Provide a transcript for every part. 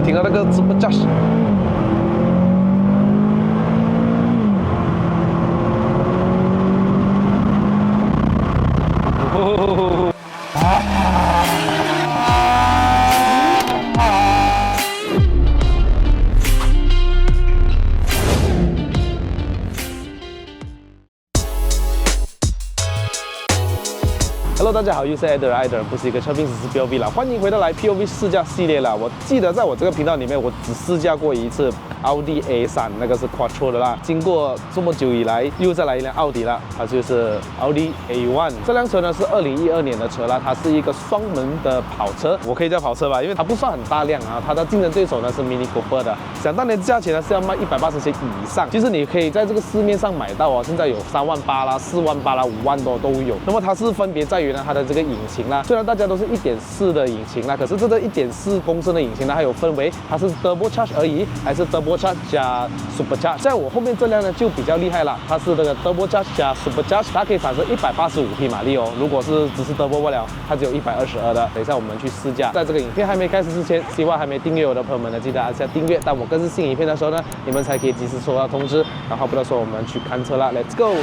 听到那个 Supercharge。Hello， 大家好，又是 Eder， 不是一个车评，只是 POV 啦。欢迎回到来 POV 试驾系列啦。我记得在我这个频道里面，我只试驾过一次奥迪 A3，那个是 Quattro 的啦。经过这么久以来，又再来一辆奥迪啦，它就是奥迪 A1。这辆车呢是2012年的车啦，它是一个双门的跑车，我可以叫跑车吧，因为它不算很大辆啊。它的竞争对手呢是 Mini Cooper 的，想当年价钱呢是要卖180千以上。其实你可以在这个市面上买到哦，现在有3万8啦、4万8啦、5万多都有。那么它是分别在于呢它的这个引擎啦，虽然大家都是1.4的引擎啦，可是这个1.4公升的引擎呢，它有分为它是 Turbo Charge 而已，还是 Turbo Charge 加 Super Charge。在我后面这辆呢就比较厉害啦，它是这个 Turbo Charge 加 Super Charge， 它可以产生185匹马力哦。如果是只是 Turbo 不了，它只有122的。等一下我们去试驾。在这个影片还没开始之前，希望还没订阅我的朋友们呢，记得按下订阅。当我更新新影片的时候呢，你们才可以及时收到通知。然后不到说我们去看车啦 ，Let's go！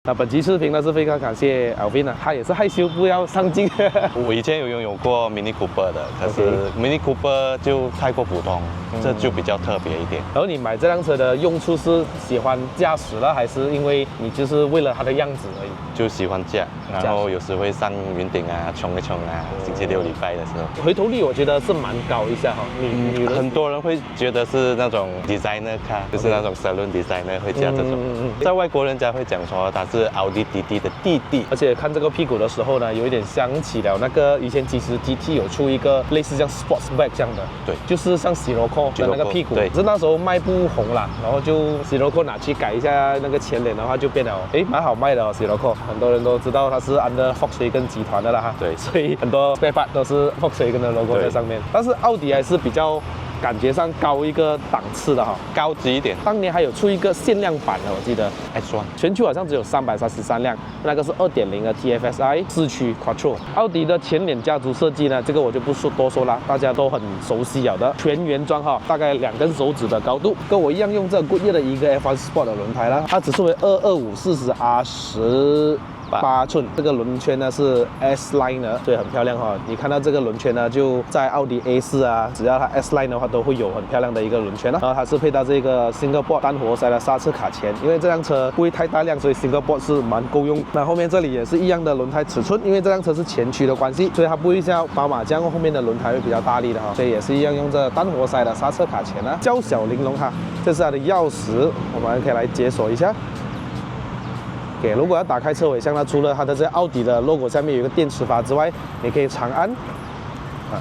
那本期视频呢是非常感谢 Alvin 啊，他也是害羞不要上镜。我以前有拥有过 Mini Cooper 的，可是 Mini Cooper 就太过普通，这就比较特别一点。然后你买这辆车的用处是喜欢驾驶了，还是因为你就是为了它的样子而已？就喜欢驾，然后有时会上云顶啊，冲一冲啊，星期六礼拜的时候。回头率我觉得是蛮高一下哈。很多人会觉得是那种 designer car， 就是那种 saloon designer 会驾这种。在外国人家会讲说它是奥迪 TT 的弟弟，而且看这个屁股的时候呢，有一点想起了那个以前其实 TT 有出一个类似像 Sportsback 这样的，对，就是像 Sirocco 的那个屁股，对，只是那时候卖不红啦，然后就 Sirocco 拿去改一下那个前脸的话，就变了蛮好卖的哦 Sirocco， 很多人都知道它是 under Volkswagen 集团的啦哈，对，所以很多 spare part 都是 Volkswagen 的 logo 在上面，但是奥迪还是比较感觉上高一个档次的哈，高级一点。当年还有出一个限量版的，我记得 S1， 全球好像只有333辆，那个是2.0的 TFSI 四驱 Quattro。奥迪的前脸家族设计呢，这个我就不多说了，大家都很熟悉了的，全原装哈，大概2根手指的高度，跟我一样用这 Goodyear 的一个 F1 Sport 的轮胎啦，它只是为225/40。8寸，这个轮圈呢是 S line 的，所以很漂亮哈。你看到这个轮圈呢，就在奥迪 A4啊，只要它 S line 的话，都会有很漂亮的一个轮圈啦。然后它是配到这个 Single Board 单活塞的刹车卡钳，因为这辆车不会太大辆，所以 Single Board 是蛮够用。那后面这里也是一样的轮胎尺寸，因为这辆车是前驱的关系，所以它不会像宝马这样后面的轮胎会比较大力的哈，所以也是一样用这单活塞的刹车卡钳啊，娇小玲珑哈。这是它的钥匙，我们可以来解锁一下。如果要打开车尾箱呢，除了它的这个奥迪的 logo 下面有一个电磁阀之外，你可以长按，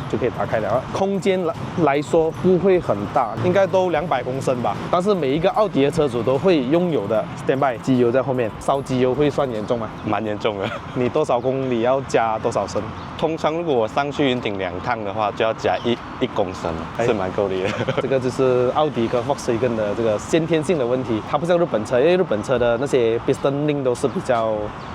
就可以打开了。空间来说不会很大，应该都200公升吧。但是每一个奥迪的车主都会拥有的 standby 机油在后面，烧机油会算严重吗？蛮严重的。你多少公里要加多少升？通常如果我上去云顶2趟的话，就要加1公升，是蛮够力的。这个就是奥迪跟 Volkswagen 的这个先天性的问题，它不像日本车，因为日本车的那些 piston ring 都是比较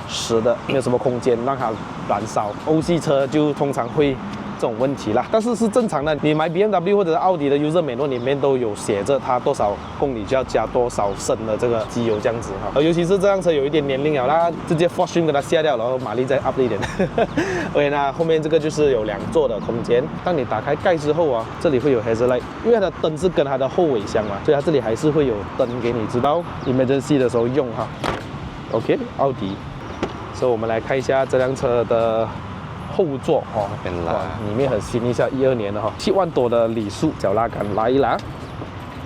实的，没有什么空间让它燃烧。欧系车就通常会这种问题啦，但是是正常的。你买 BMW 或者是奥迪的 user manual 里面都有写着它多少公里就要加多少升的这个机油这样子哈。尤其是这辆车有一点年龄了，那直接 Fortune 给它下掉，然后马力再 up 一点。OK， 那后面这个就是有2座的空间。当你打开盖之后啊，这里会有 headlight， 因为它的灯是跟它的后尾箱嘛，所以它这里还是会有灯给你知道 emergency 的时候用哈。OK， 奥迪。所以我们来看一下这辆车的后座哦，里面很新一下，12年的哈，7万多的里数，脚拉杆拉一拉，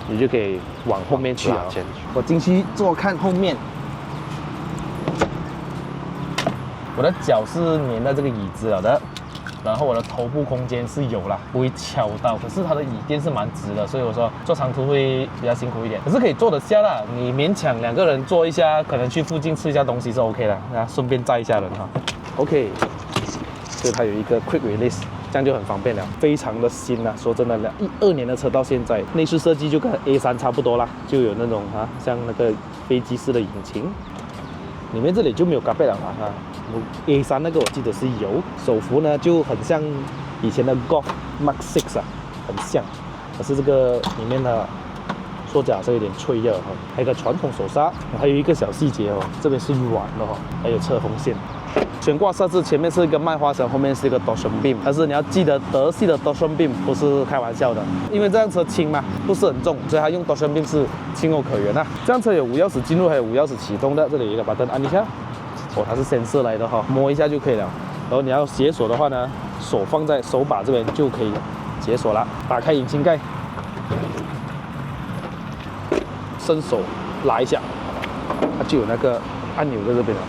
你就可以往后面去啊。我进去坐看后面，我的脚是粘在这个椅子了的。然后我的头部空间是有啦，不会敲到，可是它的椅垫是蛮直的，所以我说坐长途会比较辛苦一点，可是可以坐得下啦。你勉强2个人坐一下，可能去附近吃一下东西是 OK 的，啊，顺便载一下人哈。OK， 所以它有一个 Quick Release， 这样就很方便了，非常的新啊。说真的，12年的车到现在，内饰设计就跟 A3 差不多啦，就有那种像那个飞机式的引擎，里面这里就没有嘎贝了啊。A3 那个我记得是有，手扶呢就很像以前的 Golf Mark 6啊，很像，可是这个里面的塑胶是有点脆弱哈，还有一个传统手刹，还有一个小细节哦，这边是软的哦，还有侧风线。悬挂设置前面是一个麦花臣，后面是一个 Torsion Beam， 但是你要记得德系的 Torsion Beam 不是开玩笑的，因为这辆车轻嘛，不是很重，所以它用 Torsion Beam 是情有可原啊。这辆车有5钥匙进入，还有5钥匙启动的，这里有一个把灯按一下。哦，它是sensor来的哈，摸一下就可以了。然后你要解锁的话呢，手放在手把这边就可以解锁了。打开引擎盖，伸手拉一下，它就有那个按钮在这边了。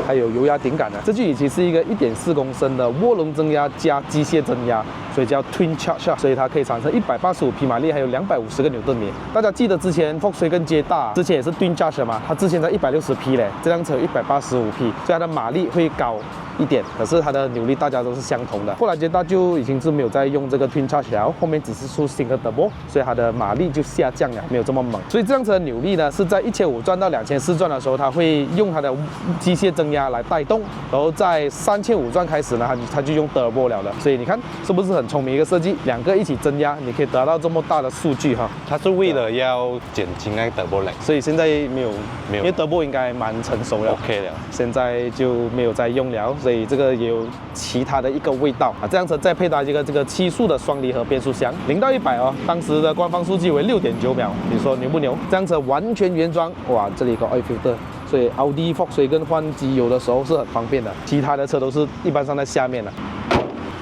还有油压顶杆的，这具引擎是一个1.4公升的涡轮增压加机械增压，所以叫 Twin Charge， 所以它可以产生185匹马力，还有250个牛顿米。大家记得之前 Volkswagen Jetta 之前也是 Twin Charge 嘛，它之前在160匹嘞，这辆车有185匹，所以它的马力会高一点，可是它的扭力大家都是相同的。后来Jetta就已经是没有再用这个 Twin Charge 了，后面只是出新的 Turbo， 所以它的马力就下降了，没有这么猛。所以这辆车的扭力呢，是在1500转到2400转的时候，它会用它的机械增压来带动，然后在3500转开始呢，它就用 Turbo 了的。所以你看是不是很聪明一个设计？两个一起增压，你可以得到这么大的数据哈。它是为了要减轻那个 Turbo lag， 所以现在没有，因为 Turbo 应该蛮成熟了 ，OK 了，现在就没有再用了，所以这个也有其他的一个味道啊。这辆车再配搭一个这个7速的双离合变速箱，0到100哦，当时的官方数据为6.9秒，你说牛不牛？这辆车完全原装，哇，这里有个 oil filter。所以奥迪、Volkswagen换机油的时候是很方便的，其他的车都是一般上在下面的。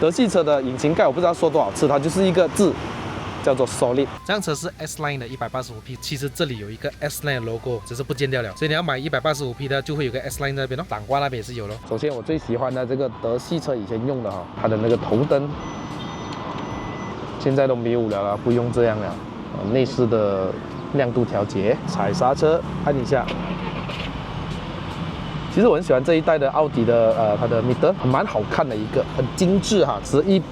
德系车的引擎盖我不知道说多少次，它就是一个字，叫做 Solid。这辆车是 S Line 的185匹，其实这里有一个 S Line 的 logo， 只是不见掉了，所以你要买185匹的就会有个 S Line 那边哦，挡挂那边也是有咯。首先我最喜欢的这个德系车以前用的哈，它的那个头灯，现在都没有了，不用这样了。内饰的亮度调节，踩刹车按一下。其实我很喜欢这一代的奥迪的它的 meter， 蛮好看的一个，很精致哈，11.9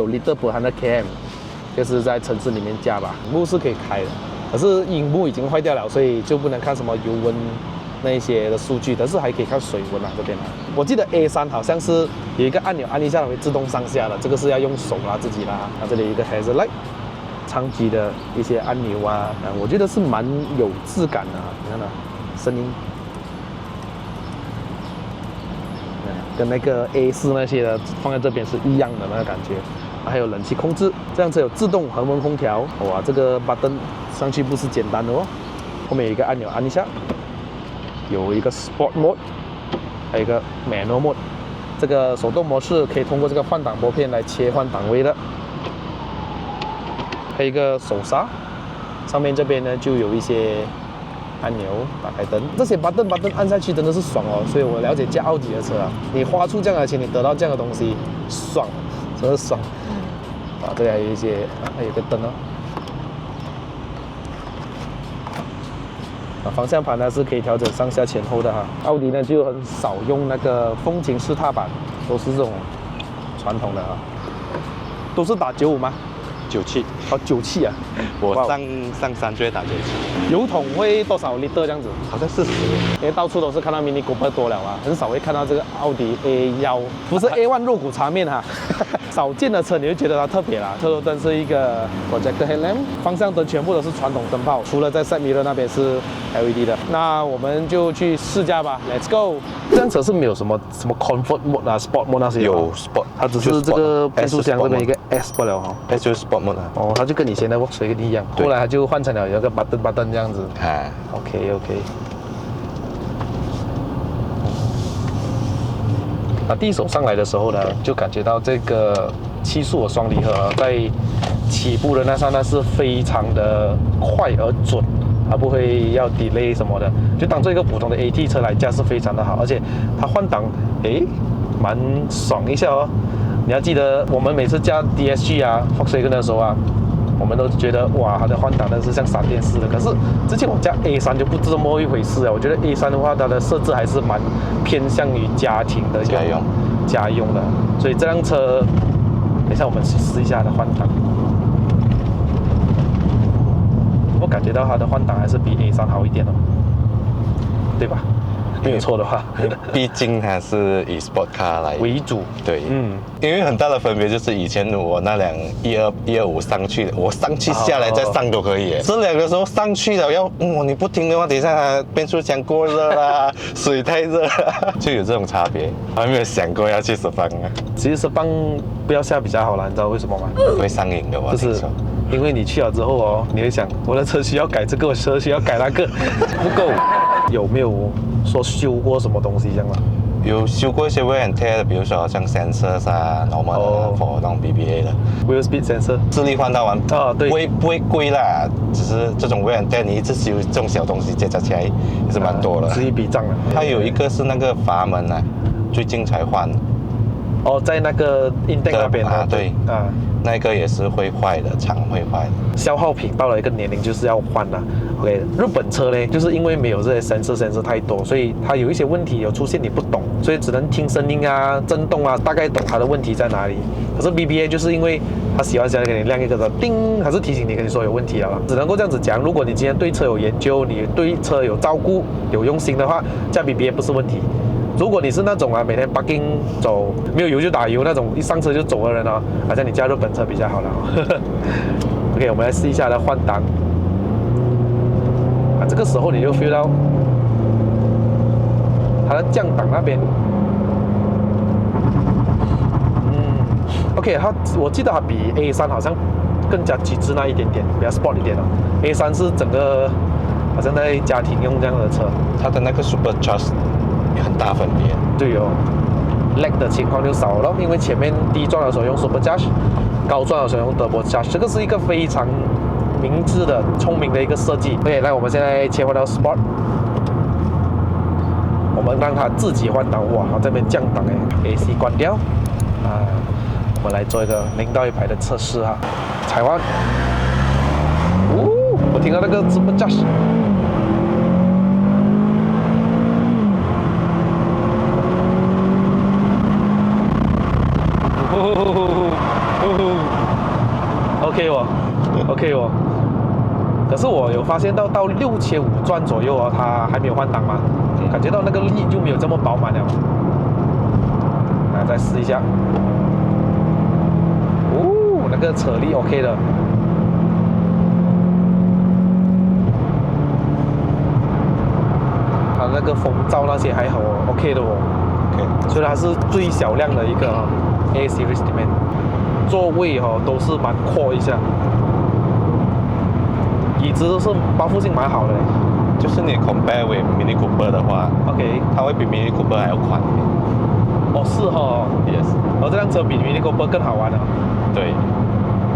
liter per 100 km， 就是在城市里面加吧。荧幕是可以开的，可是荧幕已经坏掉了，所以就不能看什么油温那一些的数据，但是还可以看水温啊这边啊。我记得 A3 好像是有一个按钮按一下它会自动上下的，这个是要用手啦自己啦。那这里有一个 hazard light， 长机的一些按钮啊，我觉得是蛮有质感的啊，你看啊，声音。跟那个 A4 那些的放在这边是一样的那个感觉，还有冷气控制，这辆车有自动恒温空调，哇，这个 button 上去不是简单的哦，后面有一个按钮按一下，有一个 Sport Mode， 还有一个 Manual Mode， 这个手动模式可以通过这个换挡拨片来切换档位的，还有一个手刹，上面这边呢就有一些按钮，打开灯，这些button按下去真的是爽哦，所以我了解驾奥迪的车啊，你花出这样的钱，你得到这样的东西，爽，真的爽。啊，这里还有一些，还有个灯哦。啊，方向盘呢是可以调整上下前后的哈。奥迪呢就很少用那个风琴式踏板，都是这种传统的哈。都是打95吗？97，哦，97啊！我上山就会打97。油桶会多少 liter 这样子？好像40，因为到处都是看到 Mini Cooper 多了啊，很少会看到这个奥迪 A1， 不是 A1 肉骨茶面哈。少见的车你会觉得它特别啦。车头灯是一个 projector headlamp， 方向灯全部都是传统灯泡，除了在 side mirror 那边是 LED 的。那我们就去试驾吧 ，Let's go！ 这辆车是没有什么comfort mode 啊、sport mode 那些。有 sport， 它只是这个变速箱这边一个 S 不了哈。S 就是 sport mode 啊。哦，它就跟以前的 Volkswagen 一样，后来它就换成了有个 button 这样子。啊 ，OK。那第一手上来的时候呢，就感觉到这个7速的双离合在起步的那刹那是非常的快而准，它不会要 delay 什么的，就当做一个普通的 AT 车来驾是非常的好，而且它换挡蛮爽一下哦。你要记得我们每次驾 DSG 啊 Volkswagen 的时候啊，我们都觉得哇它的换挡真是像闪电似的，可是之前我驾 A3 就不这么一回事啊。我觉得 A3 的话它的设置还是蛮偏向于家庭的家用的，所以这辆车等一下我们试一下它的换挡。我感觉到它的换挡还是比 A3 好一点哦，对吧？没有错的话，毕竟它是以 sport car 来为主。对，因为很大的分别就是以前我那辆125上去，我上去下来再上都可以。这辆的时候上去了你不听的话，等一下它变速箱过热啦，水太热啦，就有这种差别。我还没有想过要去10啊。其实10不要下比较好啦，你知道为什么吗？会上瘾的，我听说。因为你去了之后哦，你会想我的车需要改这个，我车需要改那个，不够。有没有说修过什么东西这样啊？有修过一些 wear and tear 的，比如说像 sensors 啊 normal 的 for 那种 BBA 的 wheel speed sensor 智力换到完对，不会贵啦，只是这种 wear and tear 你一次修这种小东西加起来也是蛮多的，是一笔账了。它有一个是那个阀门啊，最近才换。在那个 intake 那边对那个也是会坏的，常会坏的。消耗品到了一个年龄就是要换了。OK， 日本车呢，就是因为没有这些 sensor 太多，所以它有一些问题有出现你不懂，所以只能听声音啊、震动啊，大概懂它的问题在哪里。可是 BBA 就是因为它喜欢给你亮一个的叮，还是提醒你跟你说有问题了，只能够这样子讲。如果你今天对车有研究，你对车有照顾、有用心的话，加 BBA 不是问题。如果你是那种每天 parking 走没有油就打油那种，一上车就走的人啊，好像你加日本车比较好了。OK， 我们来试一下它换挡。这个时候你就 feel 到它的降档那边。OK， 我记得它比 A3 好像更加极致那一点点，比较 sport 一点哦。A3 是整个好像在家庭用这样的车，它的那个 supercharge 也很大分别。对哦 ，lag 的情况就少了，因为前面低转的时候用 supercharge， 高转的时候用 turbocharge， 这个是一个非常明智的、聪明的一个设计。OK， 来，我们现在切换到 sport， 我们让它自己换挡。哇，它这边降档，AC 关掉我们来做一个0到100的测试哈，踩弯。我听到那个 supercharge。OK 哦，可是我有发现到6500转左右哦，它还没有换挡嘛，感觉到那个力就没有这么饱满了。来再试一下，那个扯力 OK 的。它那个风噪那些还好哦 ，OK 的哦。OK， 所以它是最小量的一个A Series 里面，座位都是蛮阔一下。椅子都是包覆性蛮好的，就是你 compare with Mini Cooper 的话 ，OK， 它会比 Mini Cooper 还要宽。是，yes， 这辆车比 Mini Cooper 更好玩的。对，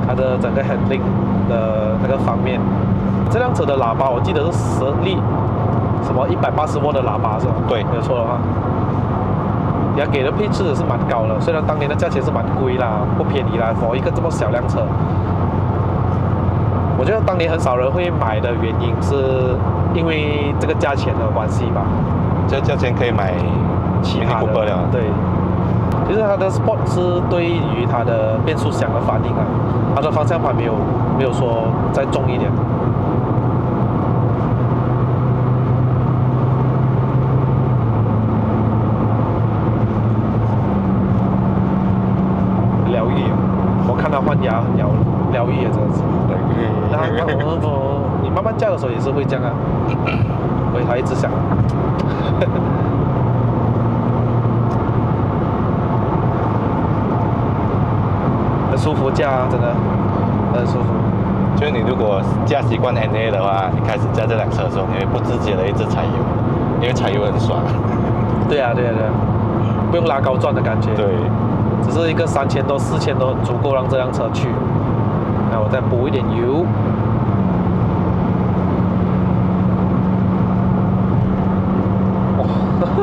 它的整个 handling 的那个方面，这辆车的喇叭我记得是10力，什么180瓦的喇叭是吧？对，没有错的话，也给的配置也是蛮高的，虽然当年的价钱是蛮贵啦，不便宜啦，for 一个这么小辆车。我觉得当年很少人会买的原因，是因为这个价钱的关系吧。这价钱可以买其他的 Cooper 了。对，其实它的 Sport 是对于它的变速箱的反应啊，它的方向盘没有说再重一点。疗愈，我看它换牙很疗愈啊，真的是。你慢慢驾的时候也是会这样啊，所以它一直响。很舒服驾啊，真的很舒服。就是你如果驾习惯 NA 的话，你开始驾这辆车的时候，你会不自觉的一直踩油，因为踩油很爽。对啊，不用拉高转的感觉。对，只是一个3000多、4000多足够让这辆车去。那我再补一点油。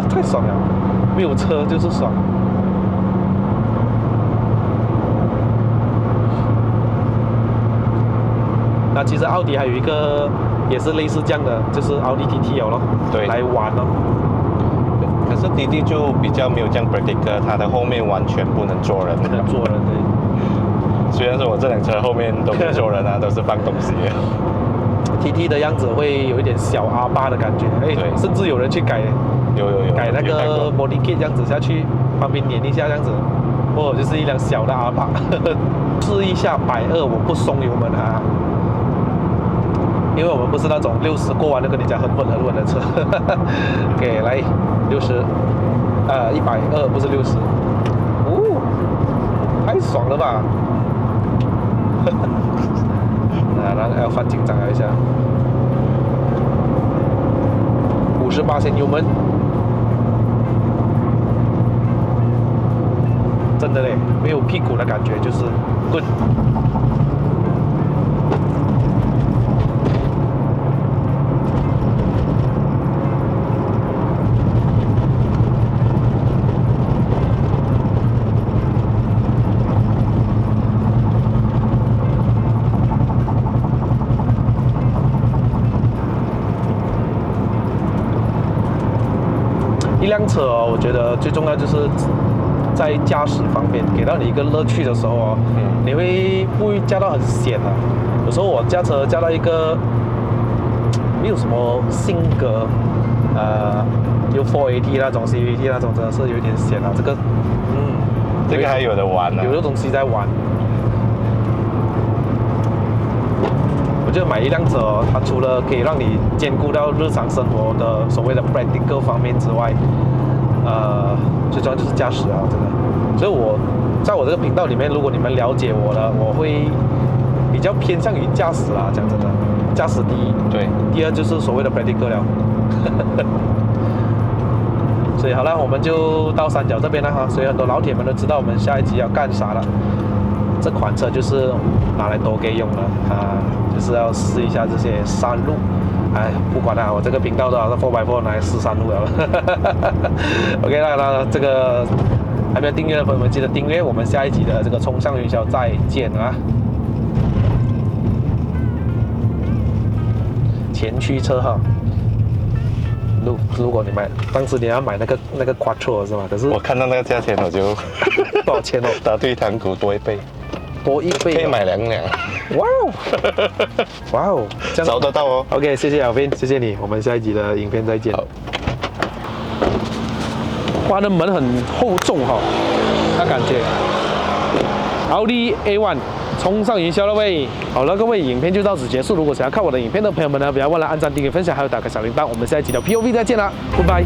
太爽了，没有车就是爽。那其实奥迪还有一个也是类似这样的，就是奥迪 TT 有咯，对，来玩咯。可是滴滴就比较没有这样 practical， 它的后面完全不能坐人。不能坐人的。虽然说我这辆车后面都不坐人啊，都是放东西。TT 的样子会有一点小 R8的感觉，哎，甚至有人去改，有改那个 body kit 这样子下去，旁边粘一下这样子，哦，就是一辆小的 R8。试一下120，我不松油门啊。因为我们不是那种60过弯就跟你讲很稳的车。OK， 来60，120不是60，哦，太爽了吧！然后要放紧张一下，58油门，真的嘞，没有屁股的感觉，就是滚。一辆车哦，我觉得最重要就是在驾驶方面给到你一个乐趣的时候哦，你不会驾到很险啊。有时候我驾车驾到一个没有什么性格，有 4AT 那种 CVT 那种真的是有点险啊。这个还有的玩呢，有的东西在玩。我觉得买一辆车哦，它除了可以让你兼顾到日常生活的所谓的 practical 方面之外，最重要就是驾驶啊，真的。所以我在我这个频道里面，如果你们了解我了，我会比较偏向于驾驶啊，讲真的，驾驶第一，对，第二就是所谓的 practical 了。所以好了，我们就到三角这边了哈。所以很多老铁们都知道我们下一集要干啥了。这款车就是拿来多给用的啊，就是要试一下这些山路。哎，不管了，我这个频道都好像 4x4 拿来试山路了。OK， 那这个还没有订阅的朋友们记得订阅。我们下一集的这个冲上云霄再见啊！前驱车哈。如果你买，当时你要买那个 Quattro 是吗？可是我看到那个价钱我就多少钱哦？打退堂鼓多1倍，多1倍、哦，可以买2辆。哇哦，哇哦，这样找得到哦。OK， 谢谢小斌，谢谢你，我们下一集的影片再见。哇，那门很厚重哈、那感觉。奥迪 A1。冲上云霄了喂！好了，各位，影片就到此结束。如果想要看我的影片的朋友们呢，不要忘了按赞、订阅、分享，还有打开小铃铛。我们下一集的 POV 再见啦，拜拜。